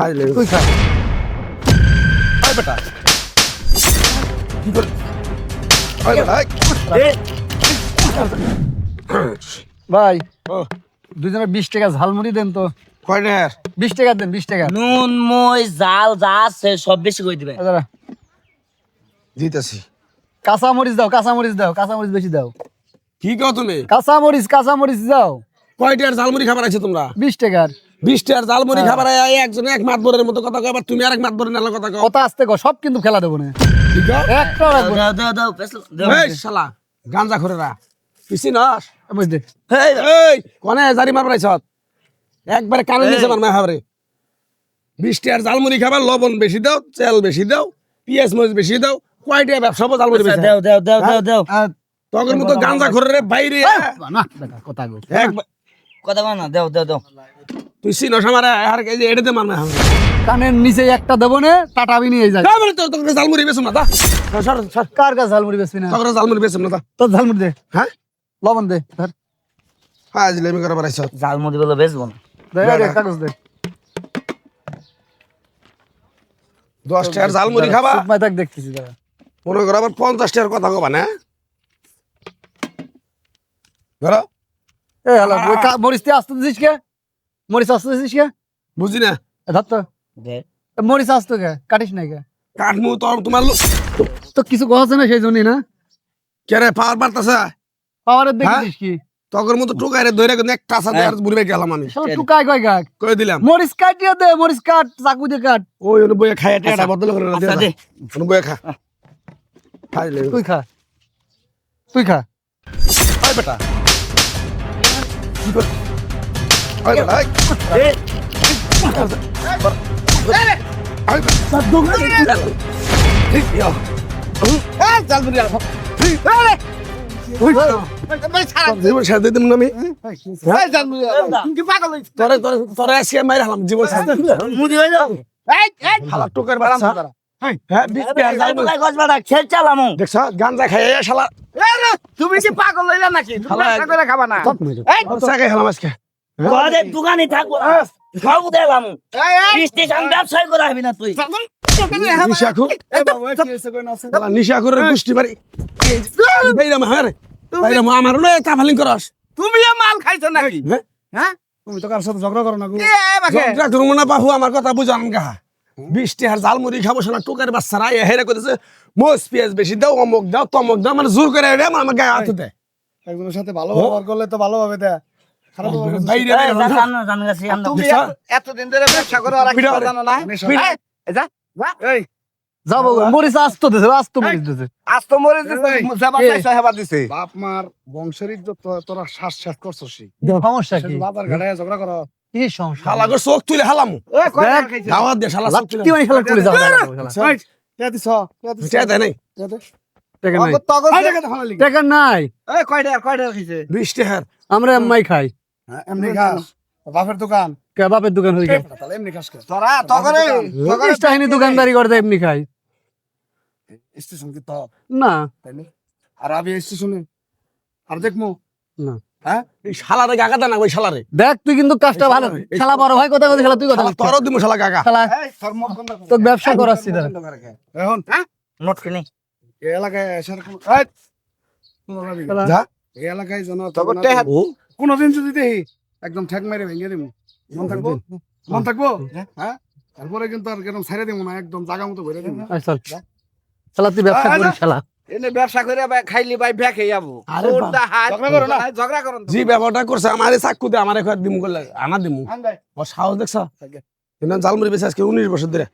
খাই লে তুই খা আয় বেটা কি বল আয় বেটা ভাই ও দুজনে 20 টাকা ঝালমুড়ি দেন তো। কয় না 20 টাকা দেন, 20 টাকা। নুন মই জাল যা আছে সব বেশি করে দিবে। দাঁড়া, দিতেছি কাঁচামরিচ দাও, কাঁচামরিচ দাও, কাঁচামরিচ বেশি দাও। কি কও তুমি কাঁচামরিচ দাও। কয়টার ঝালমুড়ি খাবার আছে তোমরা 20 টাকার। 20টার ঝালমুড়ি খাবার আয় একজন এক মাতবরের মতো কথা কও আবার তুমি আরেক মাতবরের নালা কথা কও কথা আসতে কো, সব কিন্তু খেলা দেবো না। ঠিক আছে একটা রাখবো না। দাও পেছল দাও। এই শালা গাঞ্জা খোরেরা পিছি নস বুঝতে এই এই কোনে জারি মারবার আইছত একবারে কানে নিচে মারমা হাবরে 20টার ঝালমুড়ি খাবার লবণ বেশি দাও তেল বেশি দাও পিঁয়াজ মরিচ বেশি দাও কয়টা ব্যবসা ঝালমুড়ি বেশি দাও। তখন মতো গাঞ্জা খোরের বাইরে না দেখা কথা কই। একবার কথা বল না দাও। তুই চিনস আমার আর এই যে এটাতে মারমা হাবরে কানের নিচে একটা দেবো না, টাটাবি নিয়ে যায়। তারপরে তো তোকে ঝালমুড়ি বেচুম না দা সর সর কার কাছে ঝালমুড়ি বেচবি না? তোকে ঝালমুড়ি বেচুম না দা তোর ঝালমুড়ি দে, হ্যাঁ লবণ দে, ধর আজ লেমি করবার আইছত জাল মুদি বলে বেচবো না। দে, দে কাগজ দে। 10টার ঝালমুড়ি খাবা সুপ মাই থাক দেখতেছি দাঁড়া। মনে করো আবার 50টার কথা কবা না ধরো এই হলো মরিচ তুই আসতে দিছিস কে? মরিচ আসতে দিছিস কে? বুঝি না ধর তো দে। মরিচ আসতো কে? কাটিস নাই কে? কাঠমু তোর তোমার তো কিছু কথা আছে না সেই জন্যই না। কেরে পাওয়ার বাড়তাছে পাওয়ারের দেখছিস কি? তখন মতো টুকাইরে ধরে কিন্তু এক টাসা দিয়ে বুড়ি বেগে গেলাম আমি শালা টুকাই কয় গাক। কই দিলাম মরিচ কাটিয়ে দে, মরিচ কাট, চাকু দিয়ে কাট। ওই ওনে বইয়ে খায় টেটা বদল করে না আচ্ছা দে দে। ওনে বইয়ে খা খাই লে তুই খা, তুই খা। আয় বেটা কি কর আয় বেটা আয় এই আয় বেটা দোকান ঠিক ইয়া এই চাল বুড়ি ওই জীবন সাথে দিম না আমি তোরে তোরে তোরে আজকে মাইর হালাম জীবন সাথে মুদি হই যাও। হালা টুকার বাচ্চা হ্যাঁ বিস্তি আর যাইবো তুই গজ বাড়া খেল চালামু। দেখছ গাঞ্জা খায় শালা তুমি কি পাগল হইলা নাকি? তুমি শালা ব্যবসা করে খাবা না? বাচ্চা খায় হালাম আজকে ঘরে দোকানে থাকবো না। খাবো দিলাম। এই, এই, স্টেশন ব্যবসায় করে হবি না তুই। নিশাখুর শালা নিশাখুরের গোষ্ঠী বাড়ি বাইরাম হ্যাঁ রে বাইরাম আমার লয়ে তাফালিং করস তুমিও মাল খাইছো নাকি? হ্যাঁ হ্যাঁ? তুমি তো কার সাথে ঝগড়া করো না গো। এ, বাকে। যন্ত্রা করবো না বাহু আমার কথা বুঝান গা 20টার ঝালমুড়ি খাবো শোনা টুকার বাচ্চারা হেরে করেছে মোস পেঁয়াজ বেশি দাও অমুক দাও তমুক দাও মানে জোর করে আমার গায়ে হাতে দেয় একজনের সাথে ভালো ব্যবহার করলে তো ভালোভাবে দে। খারাপ ব্যবহার করলে- বাইরে এই যা জান গেছি আমরা। তুমি দেখছো? এতদিন ধরে ব্যবসা করো আর বিড়া- কিছু জানো না? বিড়া- এই, যা, যা। এই, যাবো গো, মরিচ আসতো দে, আসতো মরিচ দে। আজ তো মরে দিছে, যাবা এই। চাইছে, হেবা দিছে। বাপ মার বংশের ইজ্জত তোরা শ্বাস শ্বাস করছিস সমস্যা কি? বাবার ঘাড়ে ঝগড়া করো কি সমস্যা? শালা করে চোখ তুলে হালামু ওই, কয় দেখ, টাকা খাইছো? দাওয়াত দে শালা চোখ তুলে লাত্তি মারি শালা তুলে যাও শালা। এই, কে দিছ কে দিছ এটা দেয় নাই টাকা নাই, তগর- তগর- এই জায়গাতে ফালা লিখি টাকা নাই। এই, কয় টাকা খাইছে? 20টার আমরা এমআই খাই। এমনি খাস বাপের দোকান কে বাপের দোকান হয়ে গেছে? তাহলে এমনি খাস কে তোরা, তগরে, তগরে স্টাহিনী দোকানদারি করতে এমনি খাই স্টেশন কি তো না। তাইলে আর আমি স্টেশনে আর দেখমু না। হ্যাঁ এই শালারে গাগা দা না ওই শালারে দেখ তুই কিন্তু কাজটা ভালো, শালা বড় ভাই কথা বলছিস, শালা তুই কথা শালা বলছিস। তোরও দিমু শালা গাগা শালা এই, তোর মুখ বন্ধ কর। তোর ব্যবসা করাচ্ছি দাঁড়া। এখন নোট কিনি। এই এলাকায় এসে এই তোমরা যাবি? শালা যা এই এলাকায় জন তগর টেহা- ও কোনদিন যদি দেখি একদম ঠেক মেরে ভেঙে দিব মন থাকবো মন থাকবো হ্যাঁ তারপরে কিন্তু আর কেরম ছাইরে দিব না একদম জায়গা মতো ভরে দিব আয় চল। শালা তুই ব্যবসা করিস শালা। এনে ব্যবসা করে ভাই খাইলি ভাই ব্যাকে যাবো। আরে ওর বাপ। দা হাত, ঝগড়া করো না। ঝগড়া করো না। জি ব্যবহারটা করছে আমারে চাকু দে আমারে কয় দিমু করলে আনা দিমু আন ভাই। ও সাহস দেখছ কিন্তু জালমুড়ি বেশি আজকে 19 বছর ধরে